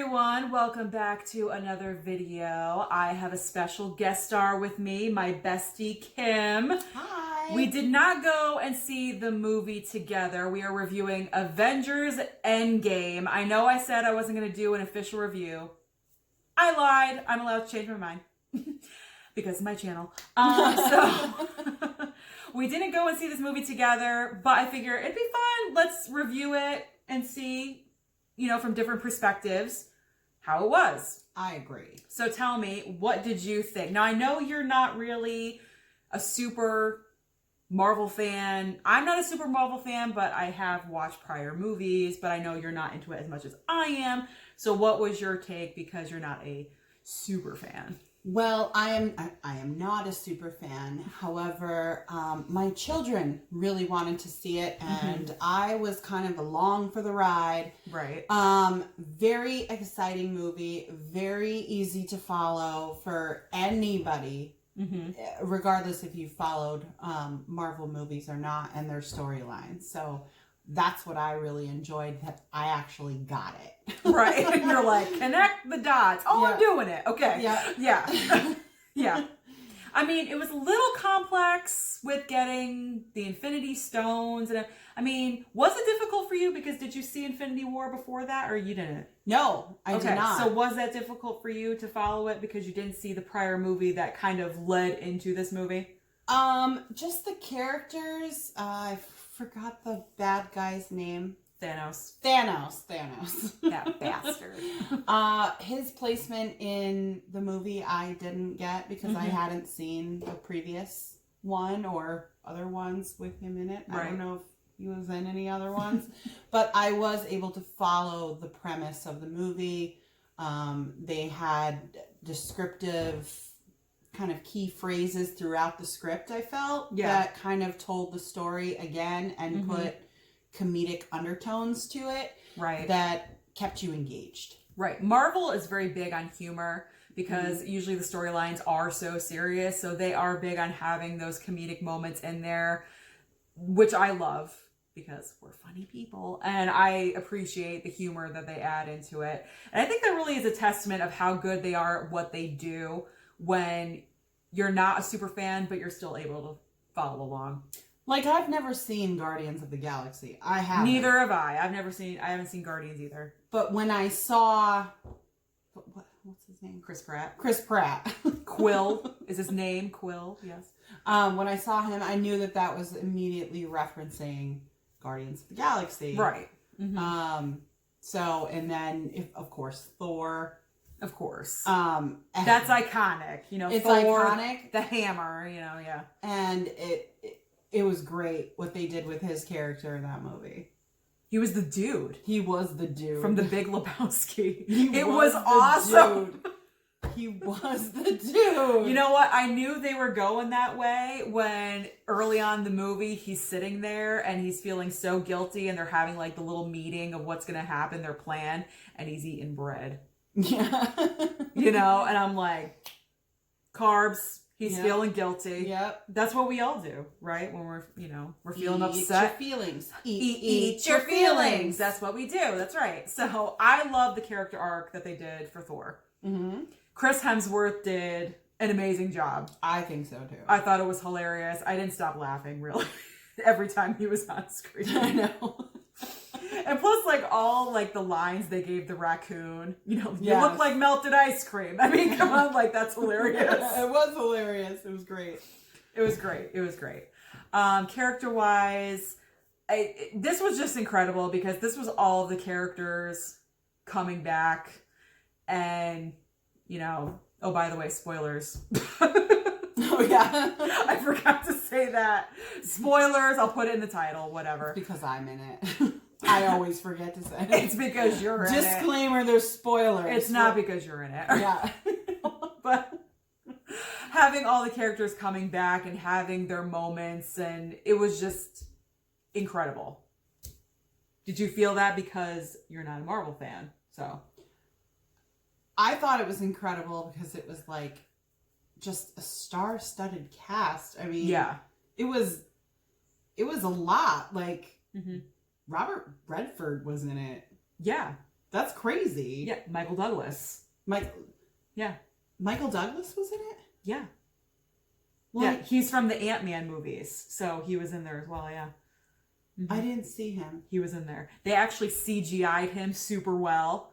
everyone, welcome back to another video. I have a special guest star with me, my bestie Kim. Hi. We did not go and see the movie together. We are reviewing Avengers Endgame. I know I said I wasn't going to do an official review. I lied. I'm allowed to change my mind because of my channel. So we didn't go and see this movie together, but I figure it'd be fun. Let's review it and see, from different perspectives, how it was. I agree. So tell me, what did you think? Now, I know you're not really a super Marvel fan. I'm not a super Marvel fan, but I have watched prior movies, but I know you're not into it as much as I am. So what was your take, because you're not a super fan? Well, I am not a super fan. However, my children really wanted to see it, and I was kind of along for the ride. Right. Very exciting movie, very easy to follow for anybody, regardless if you followed Marvel movies or not, and their storylines. So that's what I really enjoyed, that I actually got it. Right. You're like, connect the dots. Oh, yeah. I'm doing it. Okay. Yeah. Yeah. Yeah. I mean, it was a little complex with getting the Infinity Stones. And I mean, was it difficult for you? Because did you see Infinity War before that, or you didn't? No, I did not. So was that difficult for you to follow it because you didn't see the prior movie that kind of led into this movie? Just the characters. I forgot the bad guy's name. Thanos. That bastard. His placement in the movie I didn't get because I hadn't seen the previous one or other ones with him in it. Right. I don't know if he was in any other ones, but I was able to follow the premise of the movie. They had descriptive kind of key phrases throughout the script, I felt, that kind of told the story again and put comedic undertones to it, right, that kept you engaged. Right. Marvel is very big on humor because usually the storylines are so serious, so they are big on having those comedic moments in there, which I love because we're funny people and I appreciate the humor that they add into it. And I think that really is a testament of how good they are at what they do when you're not a super fan, but you're still able to follow along. Like, I've never seen Guardians of the Galaxy. I haven't. Neither have I. I haven't seen Guardians either. But when I saw, what's his name? Chris Pratt. Quill. Is his name Quill? Yes. When I saw him, I knew that was immediately referencing Guardians of the Galaxy. Right. So, and then, of course, Thor. Of course. That's iconic. It's Thor, iconic. The hammer, yeah. And it was great what they did with his character in that movie. He was the dude. He was the dude. From The Big Lebowski. It was awesome. He was the dude. You know what? I knew they were going that way when early on in the movie he's sitting there and he's feeling so guilty and they're having like the little meeting of what's going to happen, their plan, and he's eating bread. Yeah. And I'm like, carbs. He's feeling guilty. Yep. That's what we all do, right? When we're feeling upset. Eat your feelings. Eat your feelings. That's what we do. That's right. So I love the character arc that they did for Thor. Chris Hemsworth did an amazing job. I think so too. I thought it was hilarious. I didn't stop laughing really every time he was on screen. I know. And plus, all the lines they gave the raccoon, you look like melted ice cream. I mean, come on, that's hilarious. It was hilarious. It was great. It was great. Character-wise, this was just incredible because this was all of the characters coming back. And, oh, by the way, spoilers. Oh, yeah. I forgot to say that. Spoilers, I'll put it in the title, whatever. It's because I'm in it. I always forget to say it. It's because you're in it. Disclaimer, there's spoilers. It's not because you're in it. Yeah. But having all the characters coming back and having their moments, and it was just incredible. Did you feel that because you're not a Marvel fan? So I thought it was incredible because it was just a star-studded cast. I mean, it was a lot. Robert Redford was in it. Yeah. That's crazy. Yeah, Michael Douglas. Yeah. Michael Douglas was in it? Yeah. Well, yeah, he's from the Ant-Man movies, so he was in there as well, yeah. Mm-hmm. I didn't see him. He was in there. They actually CGI'd him super well.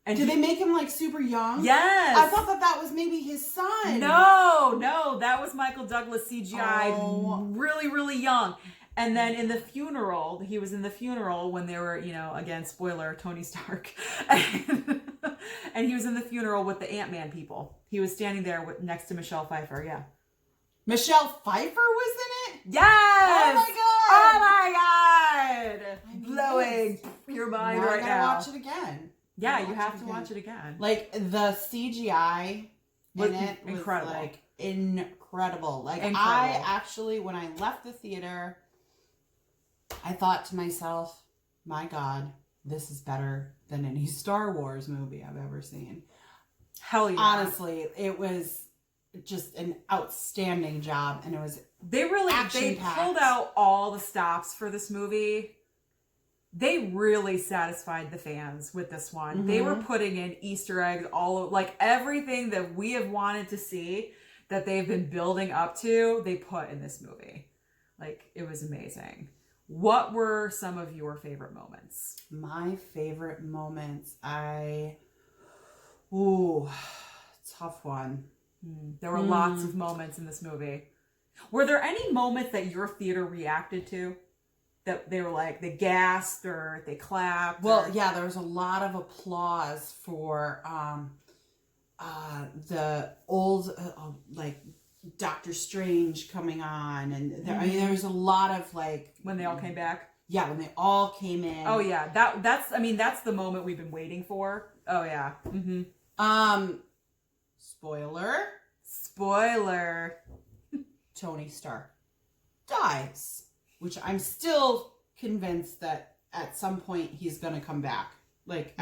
And Did they make him like super young? Yes. I thought that was maybe his son. No, that was Michael Douglas CGI'd really, really young. And then in the funeral, he was in the funeral when they were, again, spoiler, Tony Stark. And he was in the funeral with the Ant-Man people. He was standing there next to Michelle Pfeiffer, yeah. Michelle Pfeiffer was in it? Yes! Oh my God! Blowing your mind now right now. I gotta watch it again. Yeah, you have to watch it again. Like, the CGI in it was incredible. Like, incredible. Like, incredible. I actually, when I left the theater, I thought to myself, my God, this is better than any Star Wars movie I've ever seen. Hell yeah. Honestly, it was just an outstanding job, and it was they pulled out all the stops for this movie. They really satisfied the fans with this one. Mm-hmm. They were putting in Easter eggs like everything that we have wanted to see that they've been building up to, they put in this movie. Like, it was amazing. What were some of your favorite moments? My favorite moments, tough one. There were lots of moments in this movie. Were there any moments that your theater reacted to? That they were like, they gasped or they clapped? Well, yeah, there was a lot of applause for the old, like, Doctor Strange coming on. And there was a lot of, like... When they all came back? Yeah, when they all came in. Oh, yeah. That's the moment we've been waiting for. Oh, yeah. Mm-hmm. Spoiler. Tony Stark dies. Which I'm still convinced that at some point he's going to come back. Like,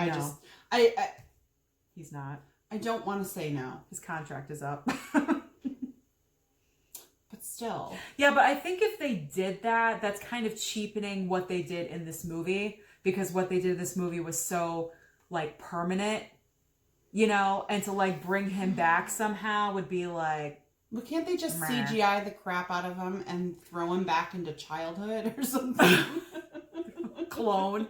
He's not. I don't want to say no. His contract is up. But still. Yeah, but I think if they did that, that's kind of cheapening what they did in this movie. Because what they did in this movie was so, like, permanent. And to, like, bring him back somehow would be like... Well, can't they just CGI the crap out of him and throw him back into childhood or something? Clone.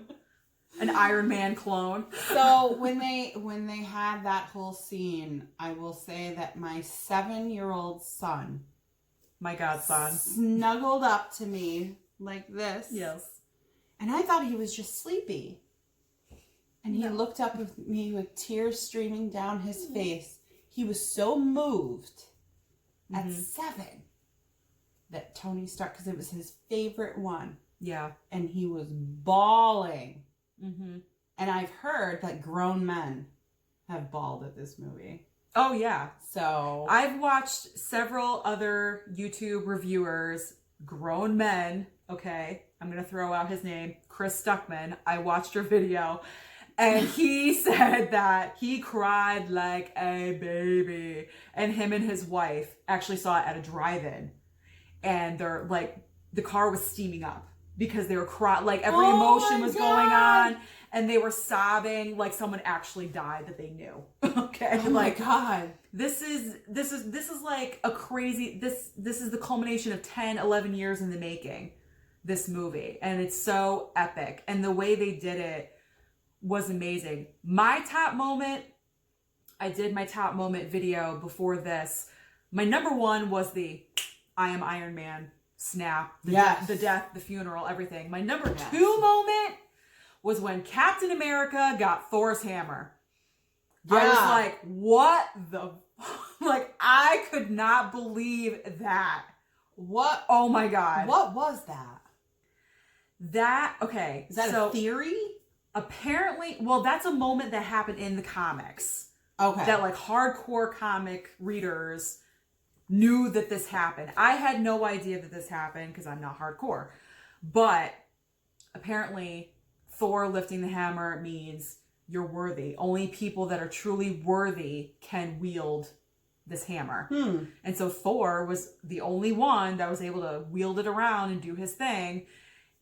An Iron Man clone. So when they had that whole scene, I will say that my 7-year-old son, my godson, snuggled up to me like this. Yes. And I thought he was just sleepy. And he looked up at me with tears streaming down his face. He was so moved. At 7, that Tony Stark, because it was his favorite one. Yeah. And he was bawling. Mm-hmm. And I've heard that grown men have bawled at this movie. Oh, yeah. So. I've watched several other YouTube reviewers, grown men, okay? I'm going to throw out his name, Chris Stuckmann. I watched your video. And he said that he cried like a baby. And him and his wife actually saw it at a drive-in. And they're like, the car was steaming up because they were crying. Like every emotion was going on. And they were sobbing like someone actually died that they knew. Okay. Oh my God. This is like a crazy, this is the culmination of 10, 11 years in the making, this movie. And it's so epic. And the way they did it was amazing. My top moment, I did my top moment video before this. My number one was the I am Iron Man snap, the death, the funeral, everything. My number two moment was when Captain America got Thor's hammer. Yeah. I was like, what the... Like, I could not believe that. What? Oh my God. What was that? Okay. Is that a theory? Apparently, well, that's a moment that happened in the comics. Okay. That like hardcore comic readers knew that this happened. I had no idea that this happened because I'm not hardcore. But apparently, Thor lifting the hammer means you're worthy. Only people that are truly worthy can wield this hammer. And so Thor was the only one that was able to wield it around and do his thing.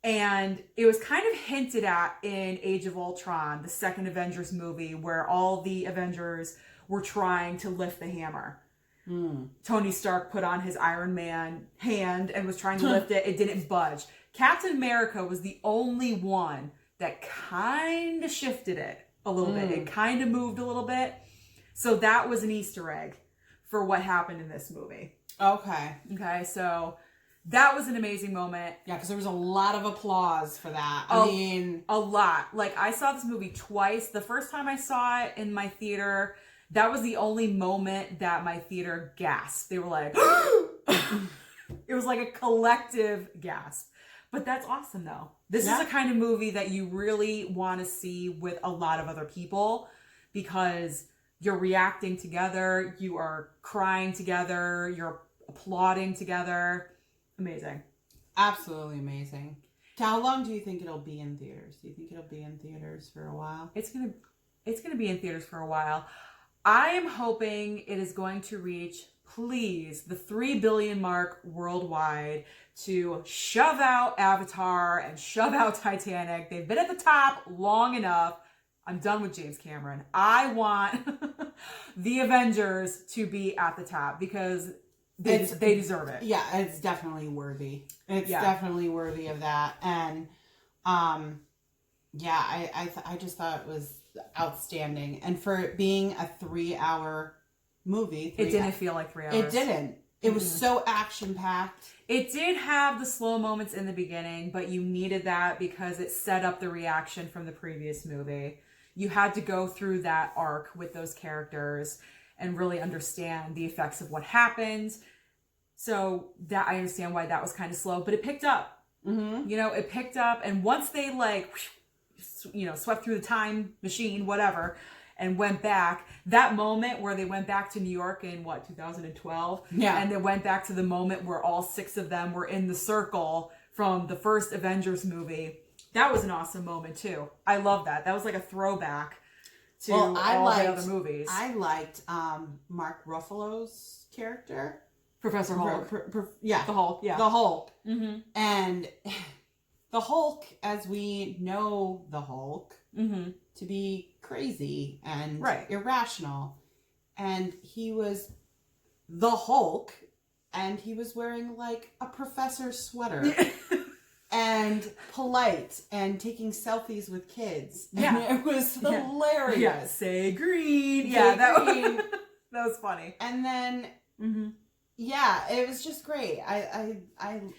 And it was kind of hinted at in Age of Ultron, the second Avengers movie, where all the Avengers were trying to lift the hammer. Tony Stark put on his Iron Man hand and was trying to lift it. It didn't budge. Captain America was the only one that kind of shifted it a little bit. It kind of moved a little bit. So that was an Easter egg for what happened in this movie. Okay, so that was an amazing moment. Yeah, because there was a lot of applause for that. I mean, a lot. Like, I saw this movie twice. The first time I saw it in my theater, that was the only moment that my theater gasped. They were like, it was like a collective gasp. But that's awesome, though. This is the kind of movie that you really want to see with a lot of other people, because you're reacting together, you are crying together, you're applauding together. Amazing. Absolutely amazing. How long do you think it'll be in theaters? Do you think it'll be in theaters for a while? It's gonna be in theaters for a while. I am hoping it is going to reach, please, the 3 billion mark worldwide to shove out Avatar and shove out Titanic. They've been at the top long enough. I'm done with James Cameron. I want the Avengers to be at the top because they deserve it. Yeah, it's definitely worthy. It's definitely worthy of that. And I just thought it was outstanding. And for it being a 3-hour movie, it didn't feel like 3 hours. It didn't. It was so action-packed. It did have the slow moments in the beginning, but you needed that because it set up the reaction from the previous movie. You had to go through that arc with those characters and really understand the effects of what happened. So that I understand why that was kind of slow, but it picked up. You know, it picked up, and once they swept through the time machine, whatever, and went back, that moment where they went back to New York in 2012, and they went back to the moment where all 6 of them were in the circle from the first Avengers movie. That was an awesome moment too. I love that. That was like a throwback to all the other movies. I liked Mark Ruffalo's character, Professor Hulk. The Hulk. Yeah, the Hulk. And the Hulk, as we know the Hulk, to be crazy and irrational, and he was the Hulk, and he was wearing like a professor sweater. And polite and taking selfies with kids. Yeah. And it was hilarious. Yeah. Say green. Green. That was funny. And then, it was just great. I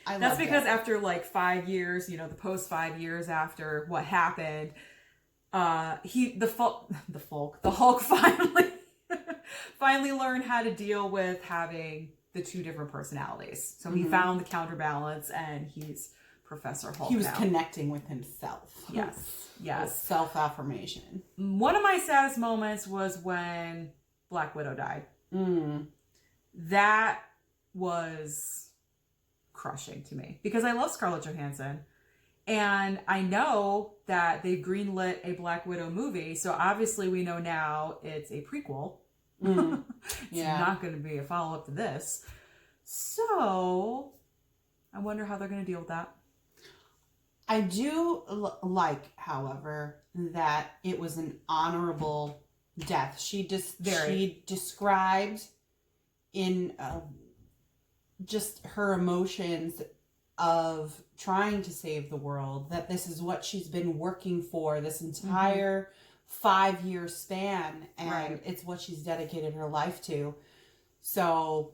That's because after like 5 years, the post 5 years after what happened, the Hulk finally learned how to deal with having the 2 different personalities. So he found the counterbalance, and he's Professor Hulk. He was connecting with himself. Yes. Self-affirmation. One of my saddest moments was when Black Widow died. That was crushing to me because I love Scarlett Johansson. And I know that they've greenlit a Black Widow movie. So obviously we know now it's a prequel. It's not going to be a follow-up to this. So I wonder how they're going to deal with that. I do like, however, that it was an honorable death. She described in just her emotions of trying to save the world, that this is what she's been working for this entire 5-year span, and it's what she's dedicated her life to. So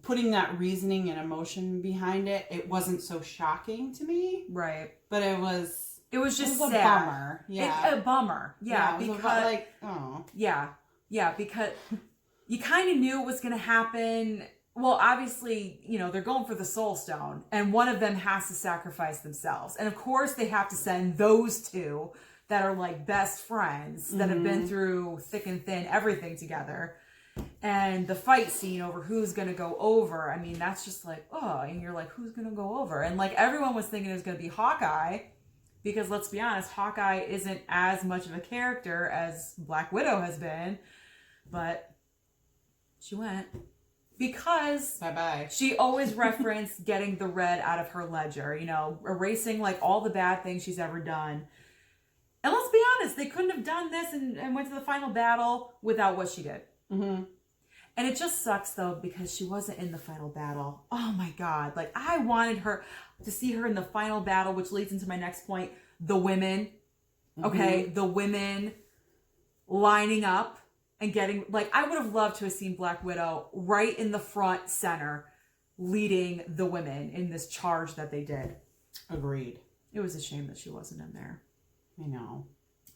putting that reasoning and emotion behind it, it wasn't so shocking to me. Right. But it was just sad. A bummer. Yeah. A bummer. Yeah. Because because you kind of knew it was going to happen. Well, obviously, they're going for the Soul Stone, and one of them has to sacrifice themselves. And of course they have to send those 2 that are like best friends that have been through thick and thin, everything together. And the fight scene over who's going to go over, I mean, that's just like, and you're like, who's going to go over? And like everyone was thinking it was going to be Hawkeye, because let's be honest, Hawkeye isn't as much of a character as Black Widow has been, but she went. because Bye-bye. she always referenced getting the red out of her ledger, you know, erasing like all the bad things she's ever done. And let's be honest, they couldn't have done this and went to the final battle without what she did. Mm-hmm. And it just sucks though, because she wasn't in the final battle. Oh my God. Like, I wanted her to see her in the final battle, which leads into my next point. The women, okay? The women lining up and getting, like, I would have loved to have seen Black Widow right in the front center leading the women in this charge that they did. Agreed. It was a shame that she wasn't in there. I know.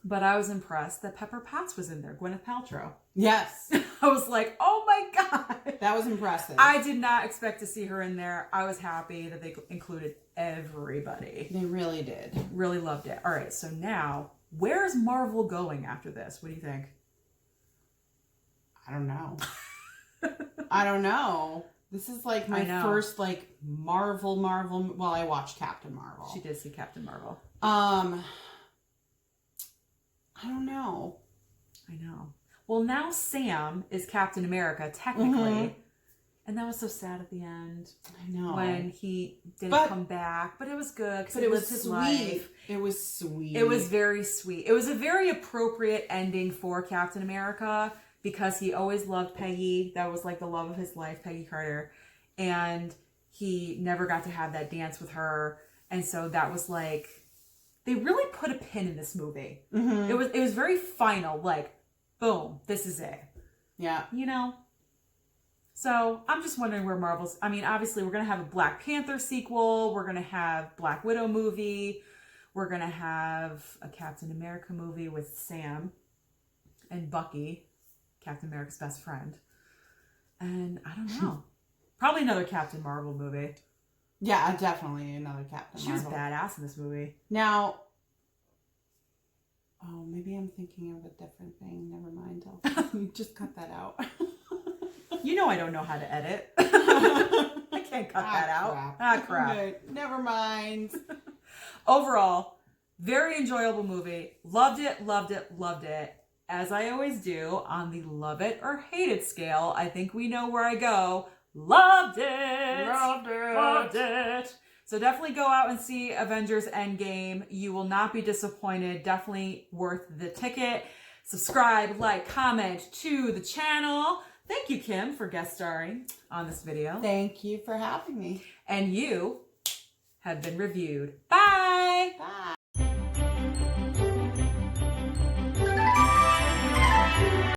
But I was impressed that Pepper Potts was in there, Gwyneth Paltrow. Yes. I was like, oh my God. That was impressive. I did not expect to see her in there. I was happy that they included everybody. They really did. Really loved it. All right, so now, where is Marvel going after this? What do you think? I don't know. I don't know. This is like my first like Marvel. Well, I watched Captain Marvel. She did see Captain Marvel. I don't know. I know. Well, now Sam is Captain America, technically. And that was so sad at the end. I know. When he didn't come back. But it was good because he lived his life. It was sweet. It was very sweet. It was a very appropriate ending for Captain America because he always loved Peggy. That was like the love of his life, Peggy Carter. And he never got to have that dance with her. And so that was like... They really put a pin in this movie. It was very final, like, boom, this is it. Yeah. You know? So, I'm just wondering where Marvel's... I mean, obviously, we're going to have a Black Panther sequel. We're going to have Black Widow movie. We're going to have a Captain America movie with Sam and Bucky, Captain America's best friend. And I don't know. Probably another Captain Marvel movie. Yeah, definitely another Captain Marvel. She was badass in this movie. Now, maybe I'm thinking of a different thing. Never mind. I'll just cut that out. You know I don't know how to edit. I can't cut that out. Crap. Okay, never mind. Overall, very enjoyable movie. Loved it, loved it, loved it. As I always do, on the love it or hate it scale, I think we know where I go. Loved it. Loved it. Loved it. So definitely go out and see Avengers Endgame. You will not be disappointed. Definitely worth the ticket. Subscribe, like, comment to the channel. Thank you, Kim, for guest starring on this video. Thank you for having me. And you have been reviewed. Bye. Bye.